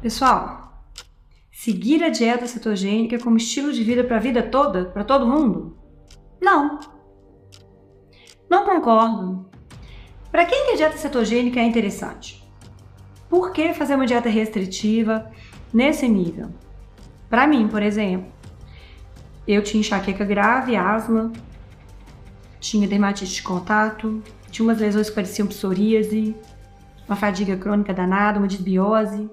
Pessoal, seguir a dieta cetogênica como estilo de vida para a vida toda, para todo mundo? Não. Não concordo. Para quem que a dieta cetogênica é interessante? Por que fazer uma dieta restritiva nesse nível? Para mim, por exemplo, eu tinha enxaqueca grave, asma, tinha dermatite de contato, tinha umas lesões que pareciam psoríase, uma fadiga crônica danada, uma disbiose,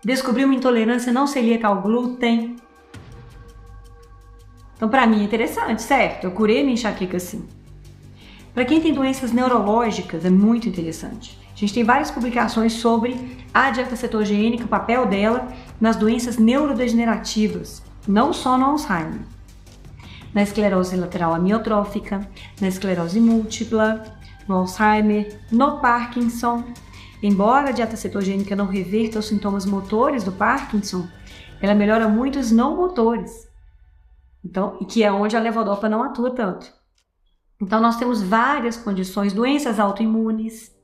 descobri uma intolerância não celíaca ao glúten. Então, para mim é interessante, certo? Eu curei minha enxaqueca assim. Para quem tem doenças neurológicas, é muito interessante. A gente tem várias publicações sobre a dieta cetogênica, o papel dela nas doenças neurodegenerativas, não só no Alzheimer. Na esclerose lateral amiotrófica, na esclerose múltipla, no Alzheimer, no Parkinson. Embora a dieta cetogênica não reverta os sintomas motores do Parkinson, ela melhora muito os não motores. Então, e que é onde a levodopa não atua tanto. Então, nós temos várias condições, doenças autoimunes,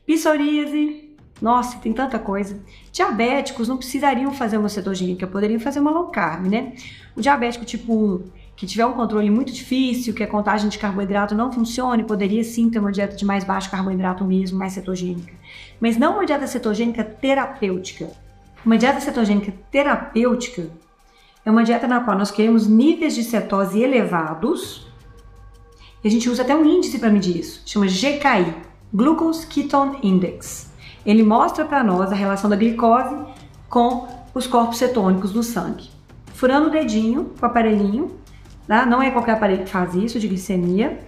psoríase, nossa, tem tanta coisa. Diabéticos não precisariam fazer uma cetogênica, poderiam fazer uma low carb, né? O diabético tipo 1, que tiver um controle muito difícil, que a contagem de carboidrato não funcione, poderia sim ter uma dieta de mais baixo carboidrato mesmo, mais cetogênica. Mas não uma dieta cetogênica terapêutica. Uma dieta cetogênica terapêutica é uma dieta na qual nós queremos níveis de cetose elevados, e a gente usa até um índice para medir isso, chama GKI, Glucose Ketone Index. Ele mostra para nós a relação da glicose com os corpos cetônicos do sangue. Furando o dedinho com o aparelhinho, tá? Não é qualquer aparelho que faz isso, de glicemia.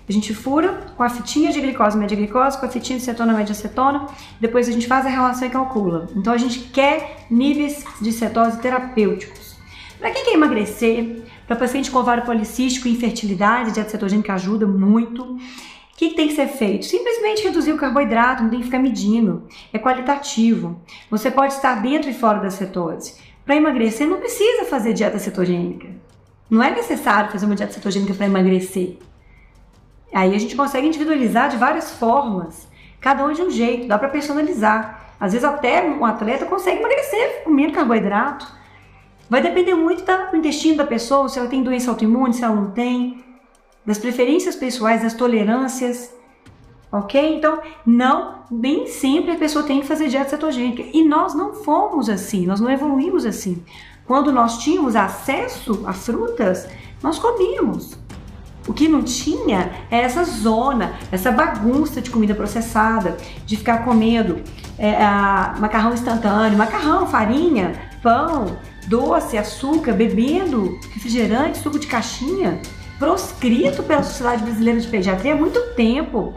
A gente fura com a fitinha de glicose, média glicose, com a fitinha de cetona, média cetona, depois a gente faz a relação e calcula. Então a gente quer níveis de cetose terapêuticos. Para quem quer emagrecer, para paciente com ovário policístico e infertilidade, a dieta cetogênica ajuda muito. O que tem que ser feito? Simplesmente reduzir o carboidrato, não tem que ficar medindo. É qualitativo. Você pode estar dentro e fora da cetose. Para emagrecer, não precisa fazer dieta cetogênica. Não é necessário fazer uma dieta cetogênica para emagrecer. Aí a gente consegue individualizar de várias formas, cada um de um jeito, dá para personalizar. Às vezes até um atleta consegue emagrecer comendo carboidrato. Vai depender muito do intestino da pessoa, se ela tem doença autoimune, se ela não tem, das preferências pessoais, das tolerâncias, ok? Então, nem sempre a pessoa tem que fazer dieta cetogênica. E nós não fomos assim, nós não evoluímos assim. Quando nós tínhamos acesso a frutas, nós comíamos. O que não tinha é essa zona, essa bagunça de comida processada, de ficar comendo macarrão instantâneo, macarrão, farinha, pão, doce, açúcar, bebendo refrigerante, suco de caixinha, proscrito pela Sociedade Brasileira de Pediatria há muito tempo.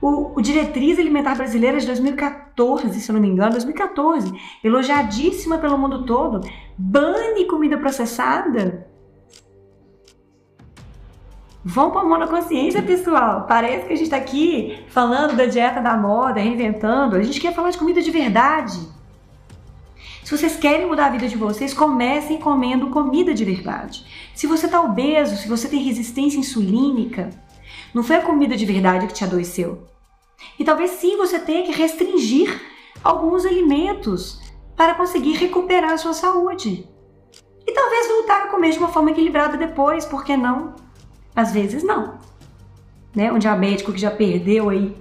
O Diretriz Alimentar Brasileira de 2014, se eu não me engano, 2014, elogiadíssima pelo mundo todo, bane comida processada. Vão pôr a mão na consciência, pessoal. Parece que a gente está aqui falando da dieta da moda, reinventando. A gente quer falar de comida de verdade. Se vocês querem mudar a vida de vocês, comecem comendo comida de verdade. Se você está obeso, se você tem resistência insulínica, não foi a comida de verdade que te adoeceu. E talvez sim você tenha que restringir alguns alimentos para conseguir recuperar a sua saúde. E talvez voltar a comer de uma forma equilibrada depois, por que não? Às vezes não. Né? Um diabético que já perdeu aí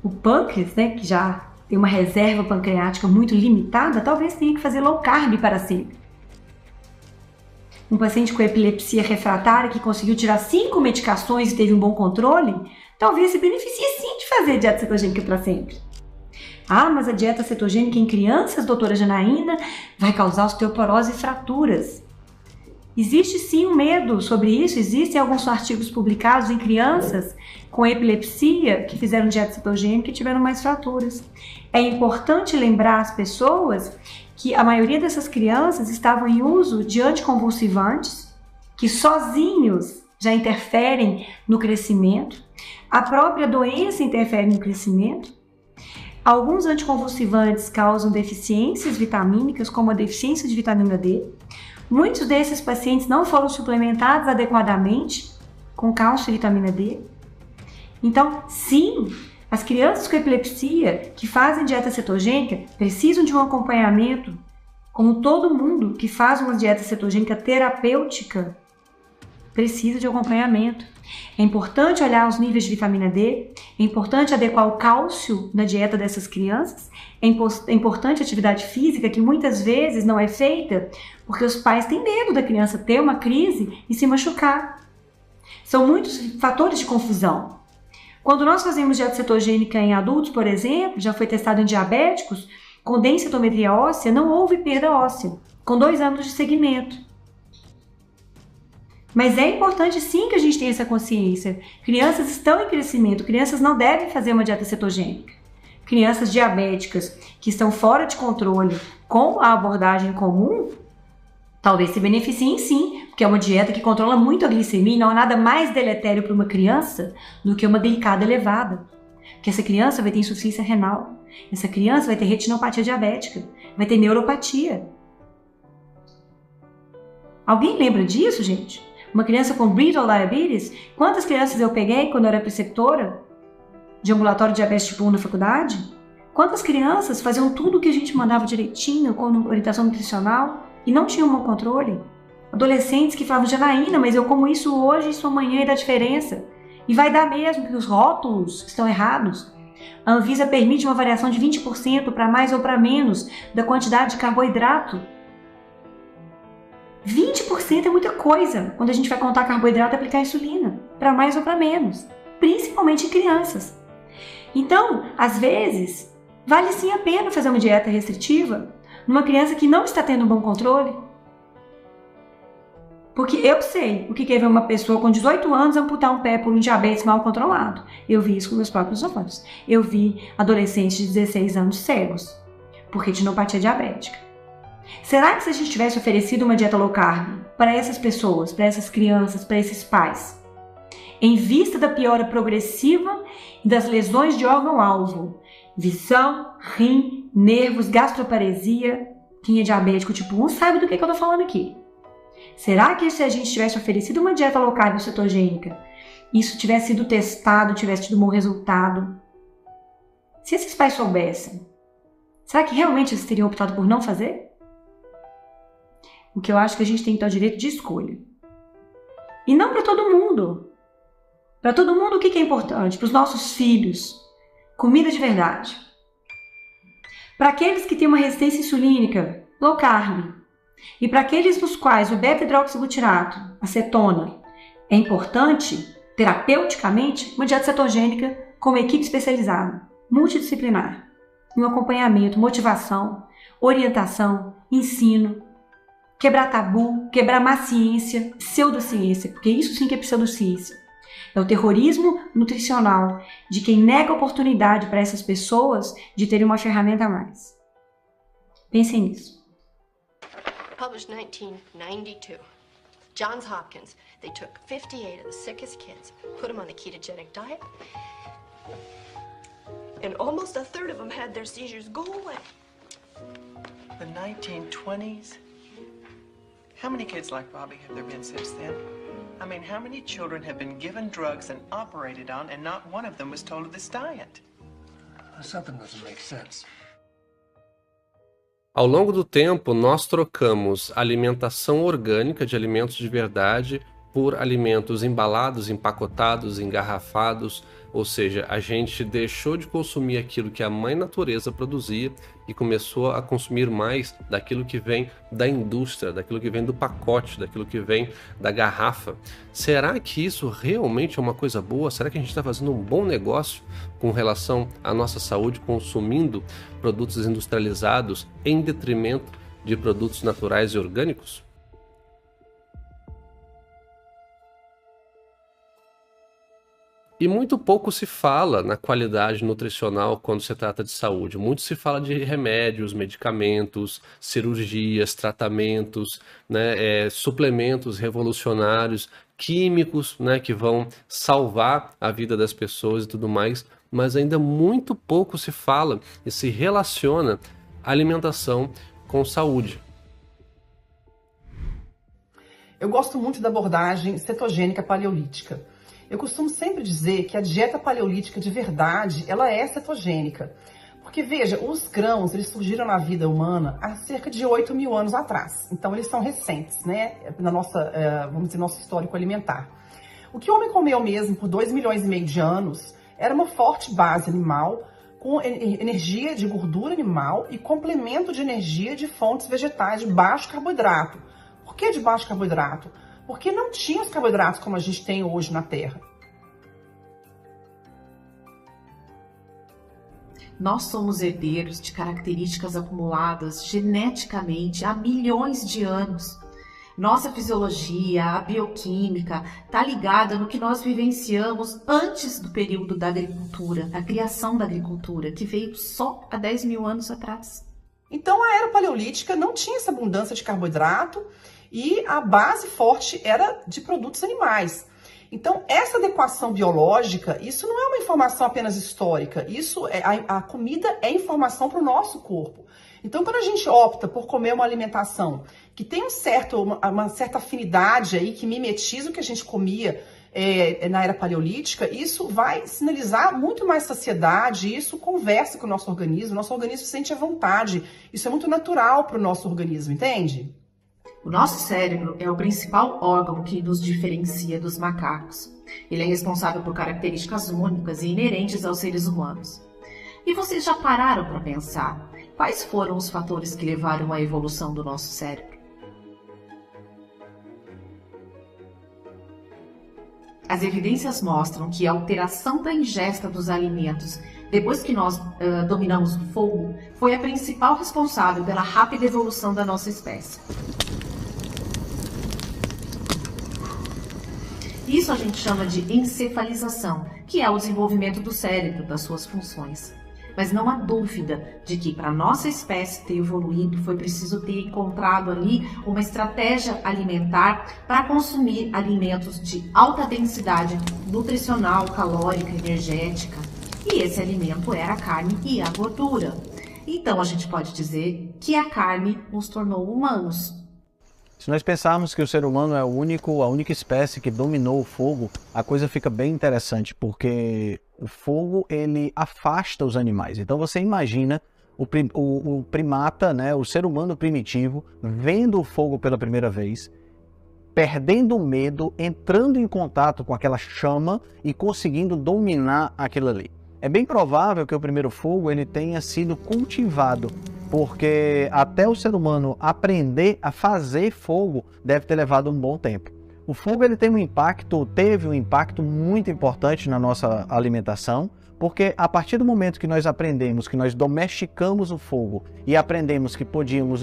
o pâncreas, né? Que já tem uma reserva pancreática muito limitada, talvez tenha que fazer low carb para sempre. Um paciente com epilepsia refratária que conseguiu tirar 5 medicações e teve um bom controle, talvez se beneficie sim de fazer dieta cetogênica para sempre. Ah, mas a dieta cetogênica em crianças, doutora Janaína, vai causar osteoporose e fraturas. Existe sim um medo sobre isso, existem alguns artigos publicados em crianças com epilepsia que fizeram dieta cetogênica e tiveram mais fraturas. É importante lembrar as pessoas que a maioria dessas crianças estavam em uso de anticonvulsivantes, que sozinhos já interferem no crescimento, a própria doença interfere no crescimento. Alguns anticonvulsivantes causam deficiências vitamínicas, como a deficiência de vitamina D. Muitos desses pacientes não foram suplementados adequadamente com cálcio e vitamina D. Então, sim, As crianças com epilepsia que fazem dieta cetogênica precisam de um acompanhamento, como todo mundo que faz uma dieta cetogênica terapêutica precisa de acompanhamento. É importante olhar os níveis de vitamina D, é importante adequar o cálcio na dieta dessas crianças, é importante a atividade física, que muitas vezes não é feita porque os pais têm medo da criança ter uma crise e se machucar. São muitos fatores de confusão. Quando nós fazemos dieta cetogênica em adultos, por exemplo, já foi testado em diabéticos, com densitometria óssea, não houve perda óssea, com 2 anos de seguimento. Mas é importante sim que a gente tenha essa consciência. Crianças estão em crescimento, crianças não devem fazer uma dieta cetogênica. Crianças diabéticas que estão fora de controle com a abordagem comum, talvez se beneficiem sim, porque é uma dieta que controla muito a glicemia e não há nada mais deletério para uma criança do que uma glicada elevada. Porque essa criança vai ter insuficiência renal, essa criança vai ter retinopatia diabética, vai ter neuropatia. Alguém lembra disso, gente? Uma criança com brittle diabetes? Quantas crianças eu peguei quando eu era preceptora de ambulatório de diabetes tipo 1 na faculdade? Quantas crianças faziam tudo o que a gente mandava direitinho, com orientação nutricional, e não tinham um bom controle? Adolescentes que falavam, Janaína, mas eu como isso hoje, isso amanhã, e dá diferença. E vai dar mesmo, que os rótulos estão errados. A Anvisa permite uma variação de 20% para mais ou para menos da quantidade de carboidrato. 20% é muita coisa quando a gente vai contar carboidrato e aplicar insulina, para mais ou para menos, principalmente em crianças. Então, às vezes, vale sim a pena fazer uma dieta restritiva numa criança que não está tendo um bom controle. Porque eu sei o que é ver uma pessoa com 18 anos amputar um pé por um diabetes mal controlado. Eu vi isso com meus próprios olhos. Eu vi adolescentes de 16 anos cegos por retinopatia diabética. Será que se a gente tivesse oferecido uma dieta low carb para essas pessoas, para essas crianças, para esses pais, em vista da piora progressiva das lesões de órgão-alvo, visão, rim, nervos, gastroparesia, quem é diabético tipo 1 sabe do que eu estou falando aqui. Será que se a gente tivesse oferecido uma dieta low carb cetogênica, isso tivesse sido testado, tivesse tido um bom resultado? Se esses pais soubessem, será que realmente eles teriam optado por não fazer? O que eu acho que a gente tem que ter o direito de escolha. E não para todo mundo. Para todo mundo o que é importante? Para os nossos filhos, comida de verdade. Para aqueles que têm uma resistência insulínica, low carb. E para aqueles nos quais o beta-hidroxiglutirato, acetona, é importante, terapeuticamente, uma dieta cetogênica com uma equipe especializada, multidisciplinar, um acompanhamento, motivação, orientação, ensino, quebrar tabu, quebrar má ciência, pseudociência, porque isso sim que é pseudociência. É o terrorismo nutricional de quem nega a oportunidade para essas pessoas de terem uma ferramenta a mais. Pensem nisso. Published 1992. Johns Hopkins, they took 58 of the sickest kids, put them on the ketogenic diet, and almost a third of them had their seizures go away. The 1920s? How many kids like Bobby have there been since then? I mean, how many children have been given drugs and operated on, and not one of them was told of this diet? Something doesn't make sense. Ao longo do tempo, nós trocamos alimentação orgânica, de alimentos de verdade, por alimentos embalados, empacotados, engarrafados, ou seja, a gente deixou de consumir aquilo que a mãe natureza produzia e começou a consumir mais daquilo que vem da indústria, daquilo que vem do pacote, daquilo que vem da garrafa. Será que isso realmente é uma coisa boa? Será que a gente está fazendo um bom negócio com relação à nossa saúde, consumindo produtos industrializados em detrimento de produtos naturais e orgânicos? E muito pouco se fala na qualidade nutricional quando se trata de saúde. Muito se fala de remédios, medicamentos, cirurgias, tratamentos, né, suplementos revolucionários, químicos, né, que vão salvar a vida das pessoas e tudo mais. Mas ainda muito pouco se fala e se relaciona alimentação com saúde. Eu gosto muito da abordagem cetogênica paleolítica. Eu costumo sempre dizer que a dieta paleolítica de verdade, ela é cetogênica. Porque, veja, os grãos, eles surgiram na vida humana há cerca de 8 mil anos atrás. Então, eles são recentes, né? Na nossa, vamos dizer, nosso histórico alimentar. O que o homem comeu mesmo por 2,5 milhões de anos era uma forte base animal com energia de gordura animal e complemento de energia de fontes vegetais de baixo carboidrato. Por que de baixo carboidrato? Porque não tinha os carboidratos como a gente tem hoje na Terra. Nós somos herdeiros de características acumuladas geneticamente há milhões de anos. Nossa fisiologia, a bioquímica, está ligada no que nós vivenciamos antes do período da agricultura, da criação da agricultura, que veio só há 10 mil anos atrás. Então a era paleolítica não tinha essa abundância de carboidrato e a base forte era de produtos animais. Então, essa adequação biológica, isso não é uma informação apenas histórica, isso a comida é informação para o nosso corpo. Então, quando a gente opta por comer uma alimentação que tem uma certa afinidade aí, que mimetiza o que a gente comia na era paleolítica, isso vai sinalizar muito mais saciedade, isso conversa com o nosso organismo sente à vontade, isso é muito natural para o nosso organismo, entende? O nosso cérebro é o principal órgão que nos diferencia dos macacos. Ele é responsável por características únicas e inerentes aos seres humanos. E vocês já pararam para pensar quais foram os fatores que levaram à evolução do nosso cérebro? As evidências mostram que a alteração da ingesta dos alimentos depois que nós dominamos o fogo foi a principal responsável pela rápida evolução da nossa espécie. Isso a gente chama de encefalização, que é o desenvolvimento do cérebro, das suas funções. Mas não há dúvida de que para a nossa espécie ter evoluído foi preciso ter encontrado ali uma estratégia alimentar para consumir alimentos de alta densidade nutricional, calórica, energética. E esse alimento era a carne e a gordura. Então a gente pode dizer que a carne nos tornou humanos. Se nós pensarmos que o ser humano é a única espécie que dominou o fogo, a coisa fica bem interessante, porque o fogo ele afasta os animais. Então você imagina o primata, né, o ser humano primitivo, vendo o fogo pela primeira vez, perdendo o medo, entrando em contato com aquela chama e conseguindo dominar aquilo ali. É bem provável que o primeiro fogo ele tenha sido cultivado, porque até o ser humano aprender a fazer fogo deve ter levado um bom tempo. O fogo ele teve um impacto muito importante na nossa alimentação, porque a partir do momento que nós aprendemos, que nós domesticamos o fogo e aprendemos que podíamos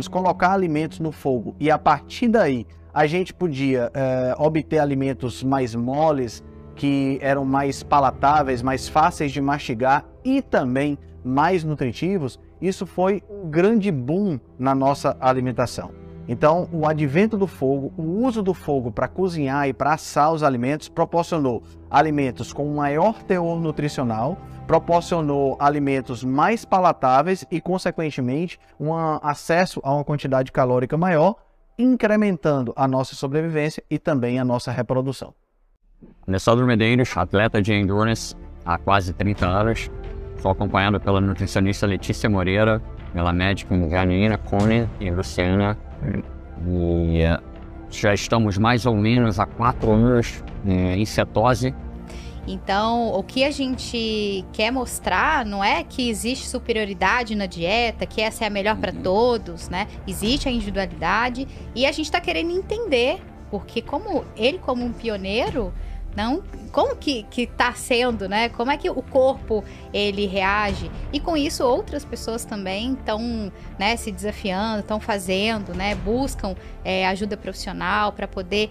colocar alimentos no fogo e a partir daí a gente podia obter alimentos mais moles, que eram mais palatáveis, mais fáceis de mastigar e também mais nutritivos, isso foi um grande boom na nossa alimentação. Então, o advento do fogo, o uso do fogo para cozinhar e para assar os alimentos, proporcionou alimentos com maior teor nutricional, proporcionou alimentos mais palatáveis e, consequentemente, um acesso a uma quantidade calórica maior, incrementando a nossa sobrevivência e também a nossa reprodução. Alessandro Medeiros, atleta de endurance há quase 30 anos. Sou acompanhado pela nutricionista Letícia Moreira, pela médica Janina Cone e Luciana. E já estamos mais ou menos há 4 anos em cetose. Então, o que a gente quer mostrar não é que existe superioridade na dieta, que essa é a melhor para todos, né? Existe a individualidade e a gente está querendo entender, porque como um pioneiro, não, como que está sendo, né? Como é que o corpo ele reage? E com isso outras pessoas também estão, né, se desafiando, estão fazendo, né? Buscam ajuda profissional para poder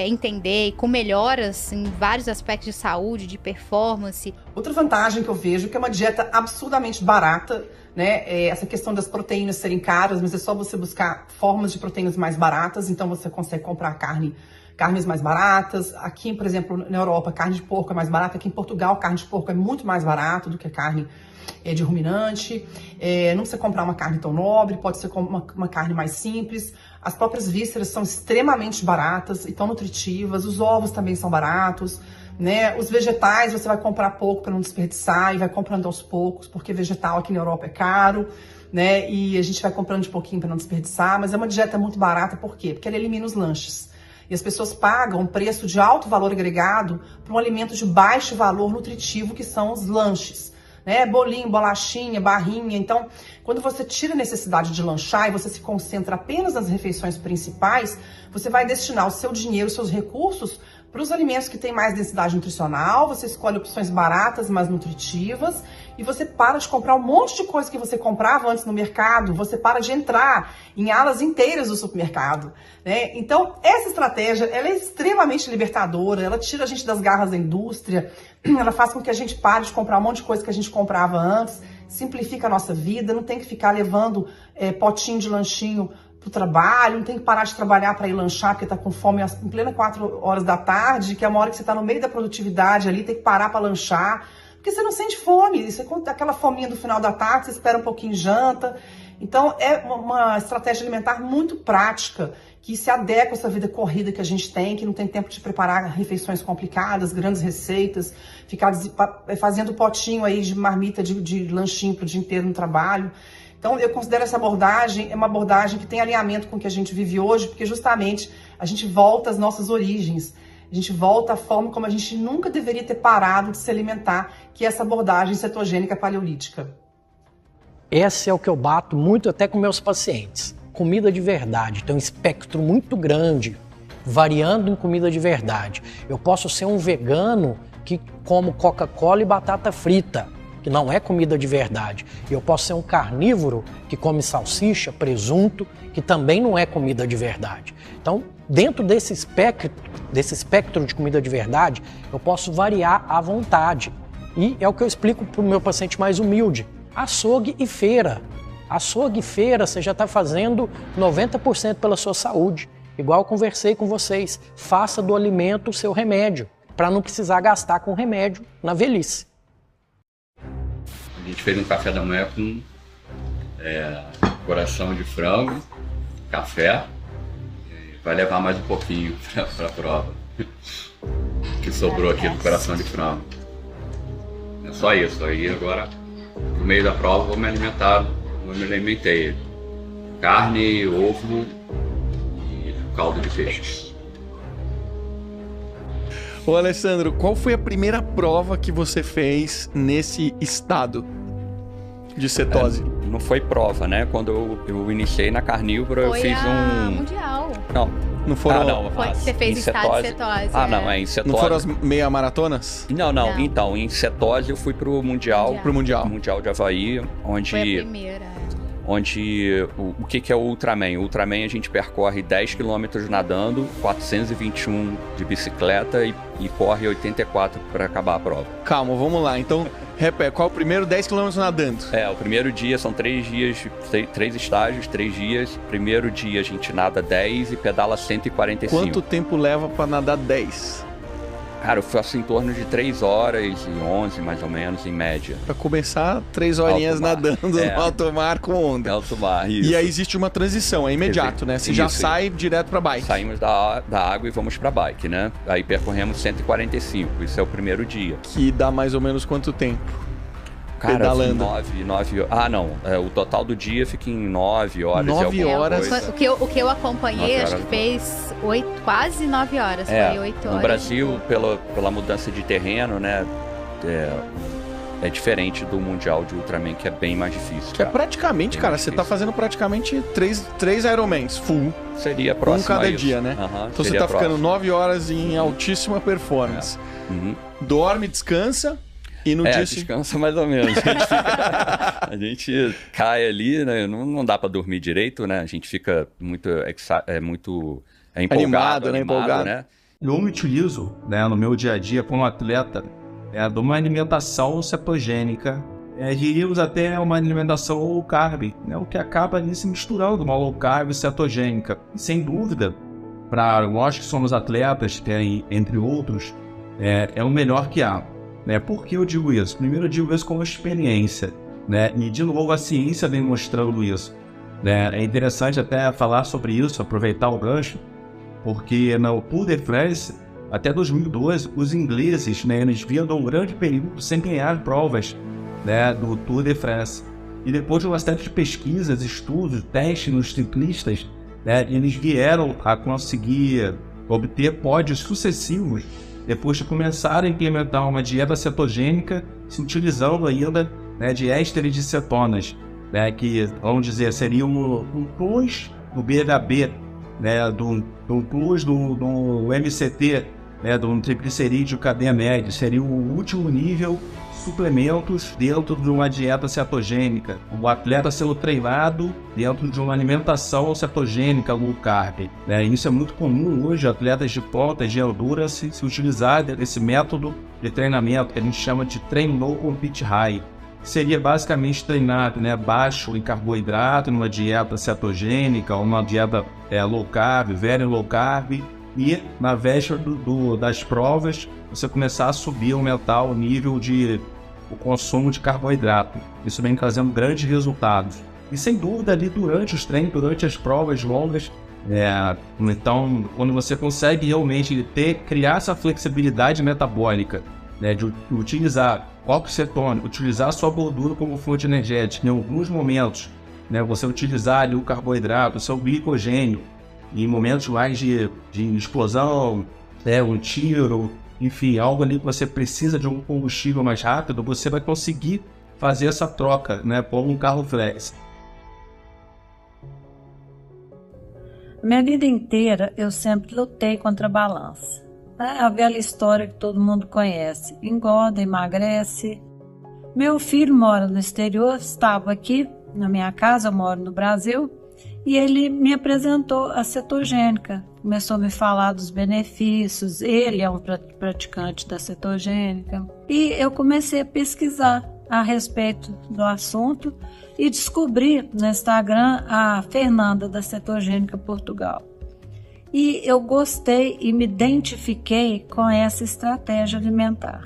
entender e com melhoras em vários aspectos de saúde, de performance. Outra vantagem que eu vejo é que é uma dieta absurdamente barata, né? Essa questão das proteínas serem caras, mas é só você buscar formas de proteínas mais baratas, então você consegue comprar carnes mais baratas. Aqui, por exemplo, na Europa, carne de porco é mais barata. Aqui em Portugal, carne de porco é muito mais barato do que a carne de ruminante. Não precisa comprar uma carne tão nobre, pode ser uma carne mais simples. As próprias vísceras são extremamente baratas e tão nutritivas. Os ovos também são baratos, né? Os vegetais você vai comprar pouco para não desperdiçar e vai comprando aos poucos, porque vegetal aqui na Europa é caro, né? E a gente vai comprando de pouquinho para não desperdiçar. Mas é uma dieta muito barata, por quê? Porque ela elimina os lanches. E as pessoas pagam um preço de alto valor agregado para um alimento de baixo valor nutritivo, que são os lanches. Né? Bolinho, bolachinha, barrinha. Então, quando você tira a necessidade de lanchar e você se concentra apenas nas refeições principais, você vai destinar o seu dinheiro, os seus recursos para os alimentos que têm mais densidade nutricional, você escolhe opções baratas, mas nutritivas, e você para de comprar um monte de coisa que você comprava antes no mercado, você para de entrar em alas inteiras do supermercado, né? Então, essa estratégia, ela é extremamente libertadora, ela tira a gente das garras da indústria, ela faz com que a gente pare de comprar um monte de coisa que a gente comprava antes, simplifica a nossa vida, não tem que ficar levando potinho de lanchinho pro trabalho, não tem que parar de trabalhar para ir lanchar porque tá com fome em plena 4 horas da tarde, que é uma hora que você tá no meio da produtividade ali, tem que parar para lanchar, porque você não sente fome, você conta aquela fominha do final da tarde, você espera um pouquinho e janta. Então é uma estratégia alimentar muito prática, que se adequa a essa vida corrida que a gente tem, que não tem tempo de preparar refeições complicadas, grandes receitas, ficar fazendo potinho aí de marmita de lanchinho pro dia inteiro no trabalho. Então, eu considero essa abordagem uma abordagem que tem alinhamento com o que a gente vive hoje, porque justamente a gente volta às nossas origens, a gente volta à forma como a gente nunca deveria ter parado de se alimentar, que é essa abordagem cetogênica paleolítica. Esse é o que eu bato muito até com meus pacientes. Comida de verdade, tem um espectro muito grande, variando em comida de verdade. Eu posso ser um vegano que como Coca-Cola e batata frita, que não é comida de verdade. Eu posso ser um carnívoro que come salsicha, presunto, que também não é comida de verdade. Então, dentro desse espectro de comida de verdade, eu posso variar à vontade. E é o que eu explico para o meu paciente mais humilde. Açougue e feira. Açougue e feira, você já está fazendo 90% pela sua saúde. Igual eu conversei com vocês, faça do alimento o seu remédio, para não precisar gastar com remédio na velhice. A gente fez um café da manhã com coração de frango, café, vai levar mais um pouquinho para a prova, que sobrou aqui do coração de frango. É só isso, aí agora, no meio da prova, vou me alimentar, eu me alimentei, carne, ovo e caldo de peixe. Ô Alessandro, qual foi a primeira prova que você fez nesse estado de cetose? Não foi prova, né? Quando eu iniciei na carnívora, eu fiz mundial. Não foram... não. Você fez estado de cetose. Em cetose. Não foram as meia maratonas? Não. Então, em cetose eu fui pro Mundial. Pro Mundial. Mundial de Havaí, onde... Foi a primeira. Onde, o que é o Ultraman? O Ultraman a gente percorre 10 km nadando, 421 de bicicleta e corre 84 para acabar a prova. Calma, vamos lá. Então, repete, qual é o primeiro 10 km nadando? O primeiro dia são 3 dias, 3 estágios, 3 dias. Primeiro dia a gente nada 10 e pedala 145. Quanto tempo leva para nadar 10? Cara, eu faço em torno de 3 horas e 11, mais ou menos, em média. Pra começar, 3 horinhas nadando no alto mar com onda. Alto mar, isso. E aí existe uma transição, é imediato, né? Você já sai direto pra bike. Saímos da água e vamos pra bike, né? Aí percorremos 145, isso é o primeiro dia. Que dá mais ou menos quanto tempo? Cara, pedalando. 9 horas. O total do dia fica em 9 horas. 9 horas. O que eu acompanhei, acho que fez quase 9 horas. Foi 8 horas. No Brasil, pela mudança de terreno, né? É diferente do Mundial de Ultraman, que é bem mais difícil. Que é praticamente, bem cara, você tá fazendo praticamente 3 Ironmans full. Seria próximo cada dia, né? Então você tá ficando 9 horas em altíssima performance. Dorme, descansa. E no dia descansa mais ou menos. A gente cai ali, né? Não dá para dormir direito, né? A gente fica muito empolgado, né? Eu me utilizo, né, no meu dia a dia como atleta, de uma alimentação cetogênica, diríamos até uma alimentação low carb, né, o que acaba ali se misturando uma low carb cetogênica. E, sem dúvida, para nós que somos atletas, entre outros, é o melhor que há. Por que eu digo isso? Primeiro eu digo isso como experiência, né? E de novo a ciência vem mostrando isso. né? É interessante até falar sobre isso, aproveitar o gancho, porque no Tour de France, até 2012, os ingleses, né, eles vinham de um grande período sem ganhar provas, né, do Tour de France. E depois de uma série de pesquisas, estudos, testes nos ciclistas, né, eles vieram a conseguir obter pódios sucessivos depois de começar a implementar uma dieta cetogênica, se utilizando ainda, né, de ésteres de cetonas, né, que, vamos dizer, seria um plus do BHB, né, do plus do MCT, né, do triglicerídeo cadeia média, seria o último nível suplementos dentro de uma dieta cetogênica, o atleta sendo treinado dentro de uma alimentação cetogênica low carb, né? Isso é muito comum hoje, atletas de ponta, de endurance, se utilizar desse método de treinamento que a gente chama de train low compete high, que seria basicamente treinar, né, baixo em carboidrato, numa dieta cetogênica, uma dieta low carb, very low carb, e na véspera das provas você começar a subir, aumentar o nível de o consumo de carboidrato. Isso vem trazendo grandes resultados. E sem dúvida ali durante os treinos, durante as provas longas, então quando você consegue realmente criar essa flexibilidade metabólica, né, de utilizar oxicetona, utilizar a sua gordura como fonte energética em alguns momentos, né, você utilizar ali o carboidrato, o seu glicogênio, em momentos mais de explosão, né, um tiro, enfim, algo ali que você precisa de um combustível mais rápido, você vai conseguir fazer essa troca, né, por um carro flex. Minha vida inteira eu sempre lutei contra a balança. É a velha história que todo mundo conhece: engorda, emagrece. Meu filho mora no exterior, estava aqui na minha casa, eu moro no Brasil, e ele me apresentou a cetogênica. Começou a me falar dos benefícios, ele é um praticante da cetogênica. E eu comecei a pesquisar a respeito do assunto e descobri no Instagram a Fernanda da Cetogênica Portugal. E eu gostei e me identifiquei com essa estratégia alimentar.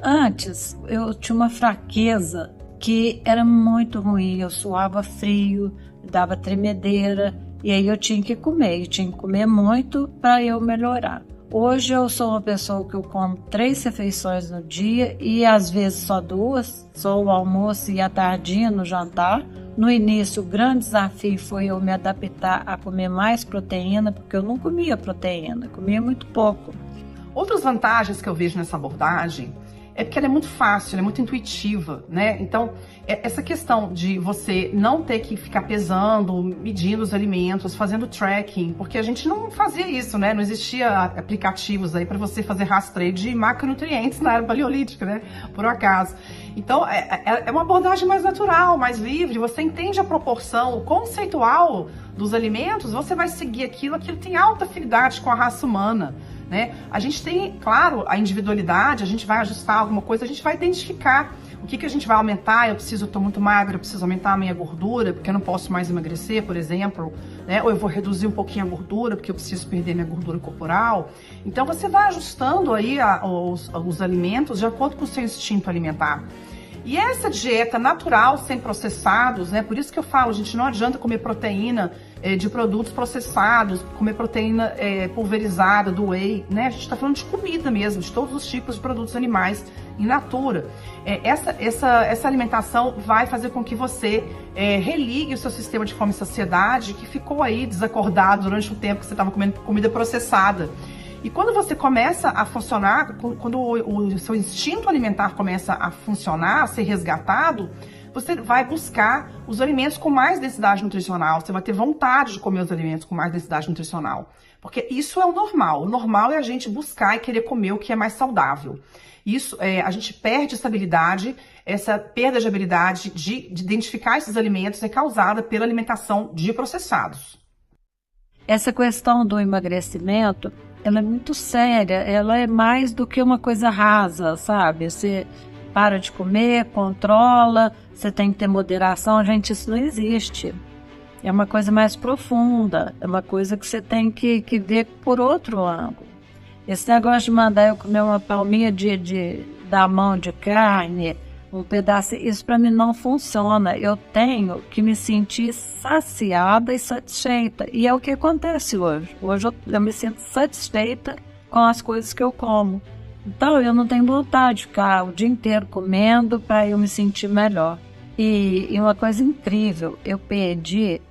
Antes, eu tinha uma fraqueza que era muito ruim, eu suava frio, dava tremedeira, e aí eu tinha que comer muito para eu melhorar. Hoje eu sou uma pessoa que eu como 3 refeições no dia e às vezes só 2, só o almoço e a tardinha no jantar. No início o grande desafio foi eu me adaptar a comer mais proteína, porque eu não comia proteína, comia muito pouco. Outras vantagens que eu vejo nessa abordagem é porque ela é muito fácil, ela é muito intuitiva, né? Então, essa questão de você não ter que ficar pesando, medindo os alimentos, fazendo tracking, porque a gente não fazia isso, né? Não existia aplicativos aí para você fazer rastreio de macronutrientes na era paleolítica, né? Por acaso. Então, é uma abordagem mais natural, mais livre, você entende a proporção conceitual dos alimentos, você vai seguir aquilo tem alta afinidade com a raça humana, né? A gente tem, claro, a individualidade, a gente vai ajustar alguma coisa, a gente vai identificar o que a gente vai aumentar. Eu estou muito magra, eu preciso aumentar a minha gordura, porque eu não posso mais emagrecer, por exemplo, né? Ou eu vou reduzir um pouquinho a gordura, porque eu preciso perder minha gordura corporal. Então você vai ajustando aí os alimentos de acordo com o seu instinto alimentar. E essa dieta natural, sem processados, né? Por isso que eu falo, gente, não adianta comer proteína de produtos processados, comer proteína pulverizada, do whey, né? A gente está falando de comida mesmo, de todos os tipos de produtos animais in natura. Essa alimentação vai fazer com que você religue o seu sistema de fome e saciedade, que ficou aí desacordado durante o tempo que você estava comendo comida processada. E quando você começa a funcionar, quando o seu instinto alimentar começa a funcionar, a ser resgatado, você vai buscar os alimentos com mais densidade nutricional, você vai ter vontade de comer os alimentos com mais densidade nutricional. Porque isso é o normal. O normal é a gente buscar e querer comer o que é mais saudável. Isso, a gente perde essa habilidade, essa perda de habilidade de identificar esses alimentos é causada pela alimentação de processados. Essa questão do emagrecimento, ela é muito séria, ela é mais do que uma coisa rasa, sabe? Você para de comer, controla, você tem que ter moderação. Gente, isso não existe. É uma coisa mais profunda, é uma coisa que você tem que ver por outro ângulo. Esse negócio de mandar eu comer uma palminha da mão de carne, um pedaço. Isso para mim não funciona. Eu tenho que me sentir saciada e satisfeita. E é o que acontece hoje. Hoje eu me sinto satisfeita com as coisas que eu como. Então eu não tenho vontade de ficar o dia inteiro comendo para eu me sentir melhor. E uma coisa incrível, eu perdi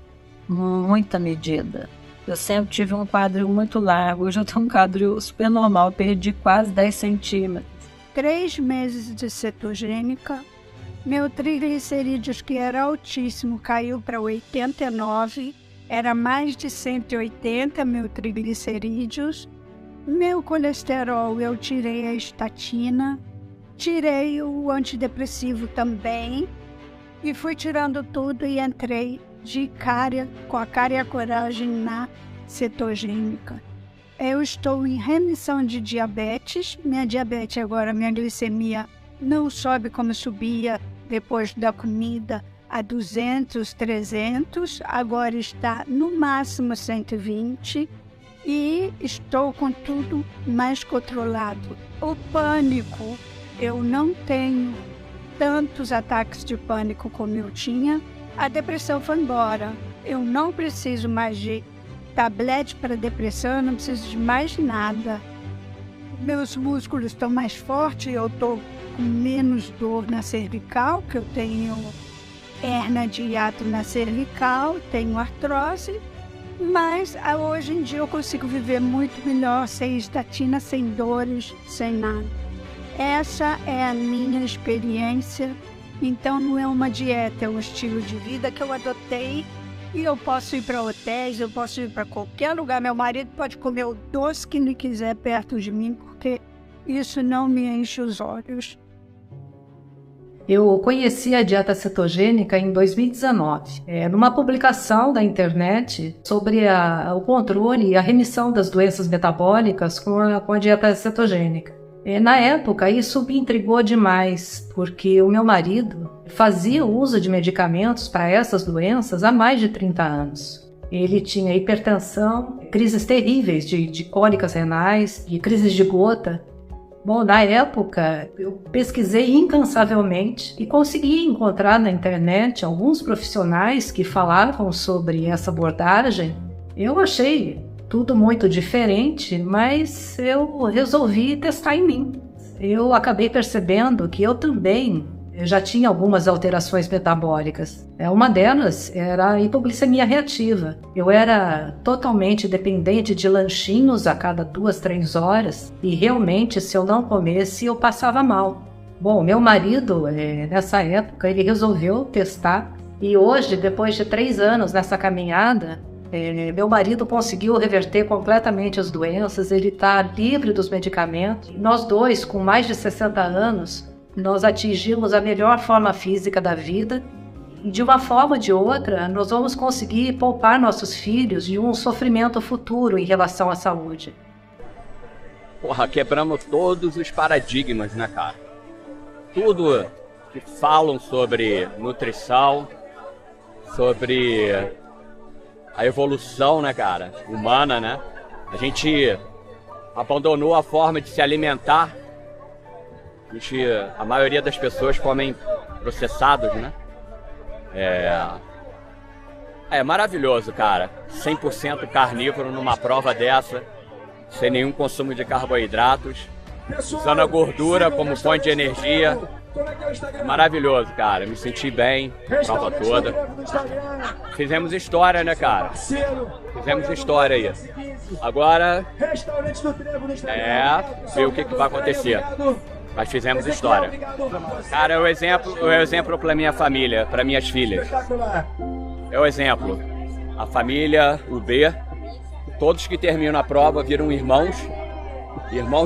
muita medida. Eu sempre tive um quadril muito largo, hoje eu tenho um quadril super normal, eu perdi quase 10 centímetros. 3 meses de cetogênica, meu triglicerídeos, que era altíssimo, caiu para 89, era mais de 180 meu triglicerídeos. Meu colesterol, eu tirei a estatina, tirei o antidepressivo também, e fui tirando tudo e entrei de cara, com a cara e a coragem na cetogênica. Eu estou em remissão de diabetes. Minha diabetes agora, minha glicemia não sobe como subia depois da comida a 200, 300. Agora está no máximo 120 e estou com tudo mais controlado. O pânico, eu não tenho tantos ataques de pânico como eu tinha. A depressão foi embora. Eu não preciso mais de tablete para depressão, eu não preciso de mais nada. Meus músculos estão mais fortes, eu estou com menos dor na cervical, que eu tenho hérnia de hiato na cervical, tenho artrose, mas hoje em dia eu consigo viver muito melhor, sem estatina, sem dores, sem nada. Essa é a minha experiência. Então não é uma dieta, é um estilo de vida que eu adotei. E eu posso ir para hotéis, eu posso ir para qualquer lugar. Meu marido pode comer o doce que ele quiser perto de mim, porque isso não me enche os olhos. Eu conheci a dieta cetogênica em 2019, numa publicação da internet sobre o controle e a remissão das doenças metabólicas com a dieta cetogênica. Na época, isso me intrigou demais, porque o meu marido fazia uso de medicamentos para essas doenças há mais de 30 anos. Ele tinha hipertensão, crises terríveis de cólicas renais, de crises de gota. Bom, na época, eu pesquisei incansavelmente e consegui encontrar na internet alguns profissionais que falavam sobre essa abordagem. Eu achei tudo muito diferente, mas eu resolvi testar em mim. Eu acabei percebendo que eu também já tinha algumas alterações metabólicas. Uma delas era a hipoglicemia reativa. Eu era totalmente dependente de lanchinhos a cada 2, 3 horas e realmente, se eu não comesse, eu passava mal. Bom, meu marido, nessa época, ele resolveu testar e hoje, depois de 3 anos nessa caminhada, meu marido conseguiu reverter completamente as doenças, ele está livre dos medicamentos. Nós dois, com mais de 60 anos, nós atingimos a melhor forma física da vida e, de uma forma ou de outra, nós vamos conseguir poupar nossos filhos de um sofrimento futuro em relação à saúde. Porra, quebramos todos os paradigmas, né, cara? Tudo que falam sobre nutrição, sobre a evolução, né, cara, humana, né? A gente abandonou a forma de se alimentar. A maioria das pessoas comem processados, né? É maravilhoso, cara. 100% carnívoro numa prova dessa, sem nenhum consumo de carboidratos, usando a gordura como fonte de energia. Maravilhoso, cara. Me senti bem, prova toda. Fizemos história, né, cara? Fizemos história aí. Agora, ver o que vai acontecer. Mas fizemos história. Cara, é o exemplo para minha família, para minhas filhas. É o exemplo. A família, o B, todos que terminam a prova viram irmãos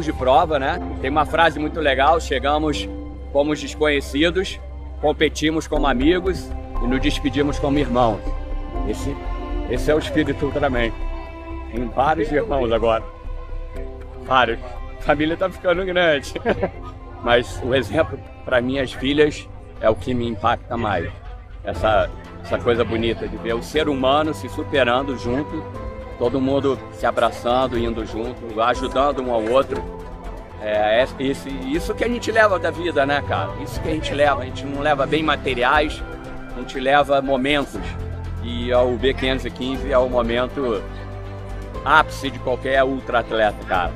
de prova, né? Tem uma frase muito legal: chegamos como desconhecidos, competimos como amigos e nos despedimos como irmãos. Esse é o espírito também. Tem vários irmãos agora. Vários. A família tá ficando grande. Mas o exemplo para minhas filhas é o que me impacta mais. Essa coisa bonita de ver o ser humano se superando junto, todo mundo se abraçando, indo junto, ajudando um ao outro. Isso que a gente leva da vida, né, cara? Isso que a gente leva. A gente não leva bem materiais, a gente leva momentos. E o B515 é o momento ápice de qualquer ultra atleta, cara.